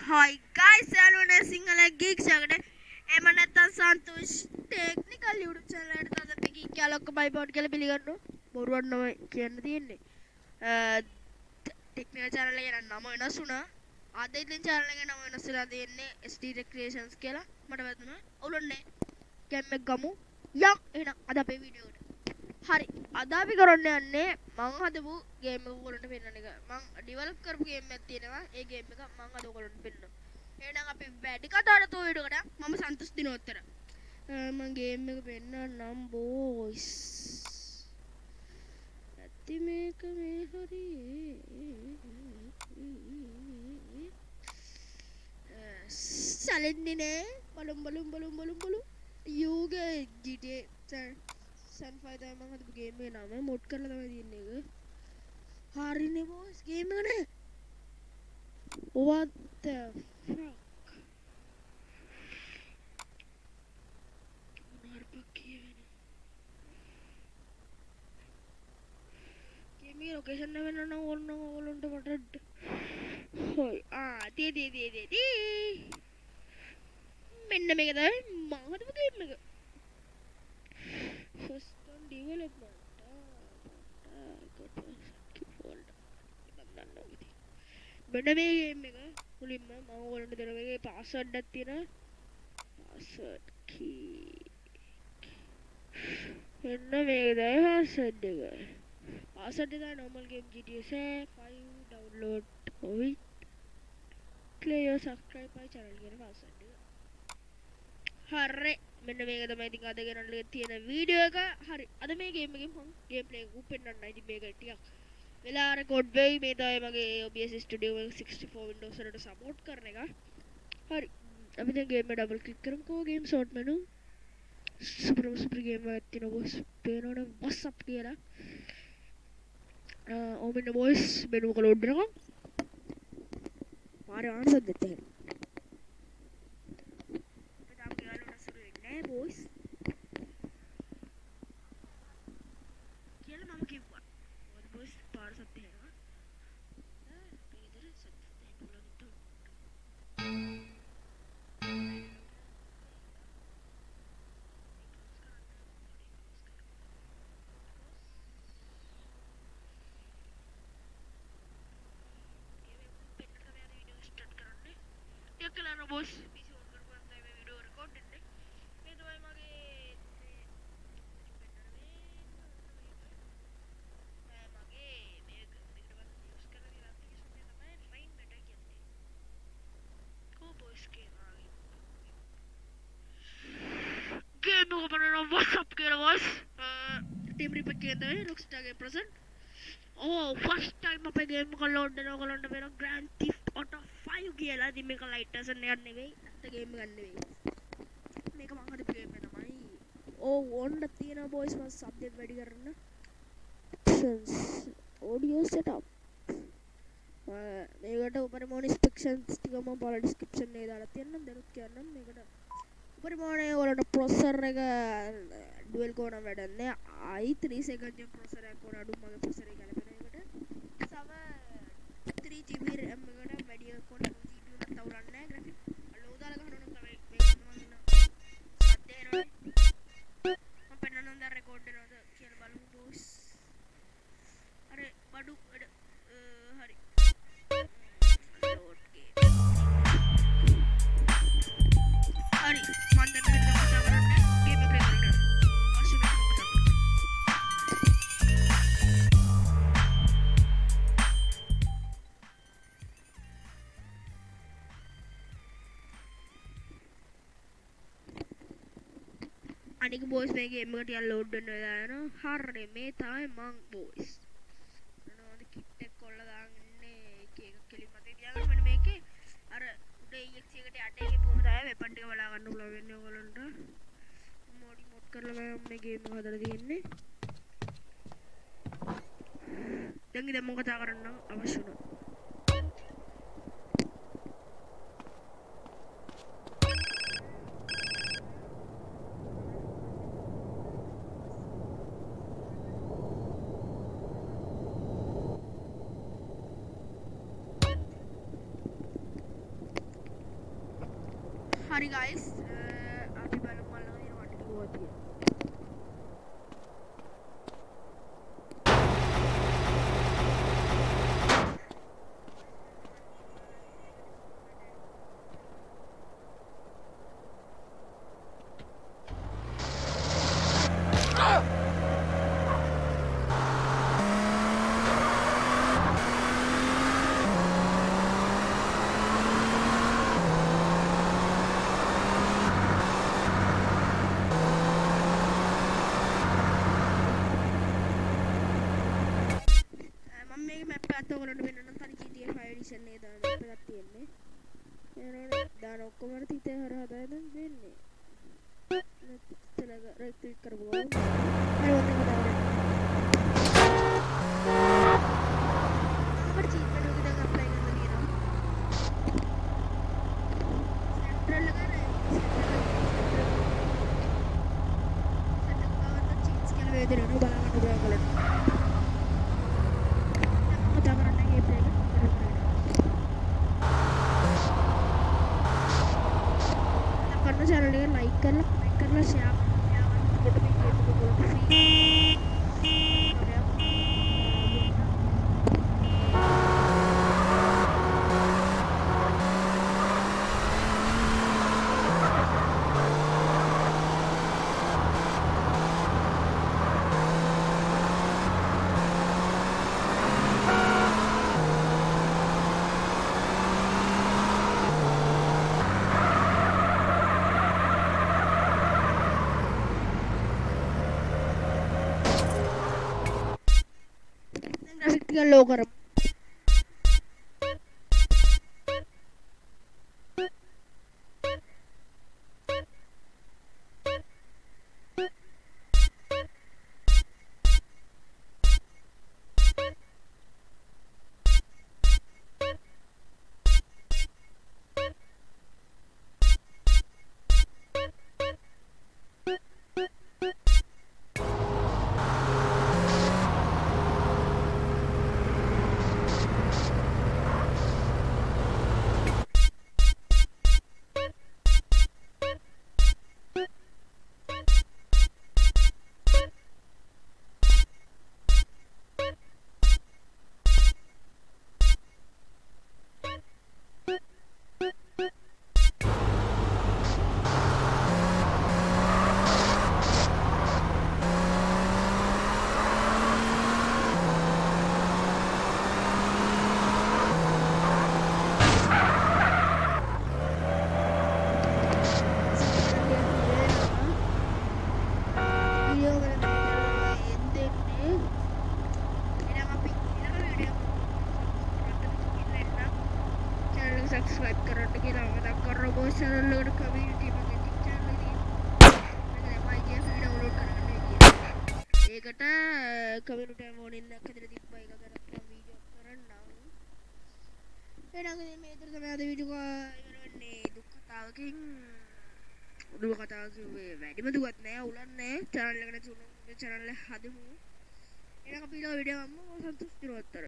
Hi guys, everyone is single geeks jagade. එම නැත්තම් සන්තෝෂ් technical YouTube channel එකට තද අපි geek යාළුවෝ ඔක්කොමයි බෝඩ් කියලා පිළිගන්නවා. බොරුවක් නම කියන්න තියෙන්නේ. ටෙක්නිකල් channel එකේ නම වෙනස් වුණා. අද ඉතින් channel එකේ නම වෙනස් වෙලා තියෙන්නේ SD Tech Creations කියලා. මට වැදුනා. ඔළුන්නේ ගේම් එක ගමු. යම් එහෙනම් අද අපේ වීඩියෝ එකට. හරි. අද අපි කරන්න යන්නේ මම හදපු ගේම් එක ඔයගොල්ලන්ට පෙන්නන එක. මම ඩෙවලොප් කරපු ගේම් එකක් තියෙනවා. ඒ ගේම් එක මම අද ඔයගොල්ලන්ට පෙන්නනවා. එහෙනම් අපි වැඩි කතාවට තෝ වීඩියෝකට මම සන්තෝෂ් දිනෝත්තර. මම ගේම් එක පෙන්නන්නම් බෝයිස්. ඇත්ති මේක මේ හරි. සැලෙන්නේ නෑ. බලමු. යෝගේ GTA Sunfire තමයි මම හදපු ගේම් එකේ නම මොඩ් කරලා තමයි තියෙන්නේ ඒක. හරිනේ බෝස් ගේම් එක නේ. What the fuck? මොනවාරපක් කියවෙන්නේ. ගේම් එකේ ලොකේෂන් එක වෙනනම් ඕගොල්ලන්ට මට හොයි tie මෙන්න මේක තමයි මම හදපු ගේම් එක. First on development. මෙන්න මේ ගේම් එක මුලින්ම මම ඔයගොල්ලන්ට දෙන මේකේ පාස්වර්ඩ් එකක් තියෙනවා. පාස්වර්ඩ් කී. මෙන්න මේක තමයි පාස්වර්ඩ් එක. පාස්වර්ඩ් එක normal game GTA 5 download ඔයි. play or subscribe my channel කියන පාස්වර්ඩ් එක. හරි මෙන්න මේක තමයි ඉතින් අද ගෙනල්ල තියෙන වීඩියෝ එක. හරි අද මේ ගේම් එකෙන් මම ගේම් ප්ලේ එක උපෙන්නන්න. ඉතින් මේක ටිකක් වෙලා රෙකෝඩ් වෙයි. මේ තමයි මගේ OBS Studio 64 Windows වලට සපෝට් කරන එක. හරි අපි දැන් ගේම් එක ඩබල් ක්ලික් කරමුකෝ. Game short menu super game එකක් තියෙනවා බොස්. පේනවනේ WhatsApp කියලා. ඕමින්න බොස් මෙනු එක ලෝඩ් වෙනවා. මාරේ ආන්සර් දෙන්න එහෙනම්. Boys කියලා මම කිව්වා. මොකද boys පාර සත්‍ය 해නවා. පේදර සත්‍ය දෙන්නුලන්ට. එකලන boys PC on කරපුවාම තමයි මේ වීඩියෝ රෙකෝඩ් වෙන්නේ. මේ තමයි මගේ game එක බලනවා WhatsApp කියලා boys. team report කියන්නේ Rockstar game present. first time අපේ game එක load වෙනවා. ඔයගොල්ලන්ට වෙන Grand Theft Auto 5 කියලා. ඉතින් මේක light version එකක් නෙවෙයි. ඇත්ත game එකක් නෙවෙයි. මේක මම හදපු game එක තමයි. ඕන්න තියෙනවා boys මම subject වැඩි කරන්න. options audio setup. මේකට උපරිමෝණ instructions ටික මම බලලා description එකේ දාලා තියෙනවා. දැනුත් කියන්නම් මේකට උපරිමෝණේ ඔයාලට processor එක dual core නම් වැඩන්නේ. i3 second gen processor එකක් ඕන අඩුම මගේ processor එක ගැලපෙන එකට. සම 3GB RAM එකට වැඩි එකක් ඕන. GPU නම් තවරන්නේ නැහැ. graphic low දාලා ගහනවා නම් තමයි මේක මම ඉන්න සද්ද එනවනේ. මම පෙන්නනවා දැන් record වෙනවද කියලා බලමු boys. අර බඩු හරි හරි මම දැන් කතා කරන්නේ ගේම් එක ප්ලේ කරන්න. අසින කතා කරන්න. අනික බොයිස් මේ ගේම් එක ටිකක් ලෝඩ් වෙන්න වෙලා යනවා. හරි මේ තමයි මං බොයිස්. මොනවද කිට් එක කොල්ල දාගෙන ඉන්නේ. එක කෙලින් මතේ තියාගන්න මෙන්න මේකේ අර උඩේ exe එකට යට එකේ කොහොමද ආවේ වෙපන් ටික බලා ගන්න පුළුවන් වෙන්නේ ඔයගලන්ට. මොඩි මොඩ් කරලා මම මේ ගේම් එක හදලා තියෙන්නේ. දැන් ඉතින් මම කතා කරන්න අවශ්‍ය උනා. හරි ගයිස් අපි බලමු අල්ලගෙන ඉන්න වට කිව්වා කියලා. මේ මැප් එකත් ඔයගොල්ලන්ට වෙනනම් තනි GTA 5 එඩිෂන් එකේ දාන මැප් එකක් තියෙන්නේ. ඒනෝනේ දාන ඔක්කොම හරි තිතේ හරහා දාන දෙන්නේ. රයිට් ක්ලික් කරපුවා. හරි ඔන්න එක දාන්න. අපිට චීට් මෙනු එක දැන් අප්ලයි කරන්න තියෙනවා. සෙන්ට්‍රල් එක නෑ. සෙන්ටර් ගාවට චීට්ස් කියලා වේදෙනවා බලන්න උදා කරලා. चैनल को लाइक करना कमेंट करना शेयर लो कर सब्सक्राइब करने की रावत करो बहुत सारा लोग कम्युनिटी में गेटिंग चैनल दी मैंने माइक फ्री डाउनलोड करने की ඒකට කමියුනිටි මොනින් එකක් හදලා තිබ්බා ඒක ගැන මම වීඩියෝ කරන්නම් එහෙනම් මේ විතර තමයි අද වීඩියෝ එක ඉවර වෙන්නේ දුක් කතාවකින් දුක් කතාව කිව්වේ වැඩිම දුවත් නෑ උලන් නෑ channel එකට තුන channel එක හදමු එහෙනම් අපි ඊළඟ වීඩියෝ ගමු සතුටුමත්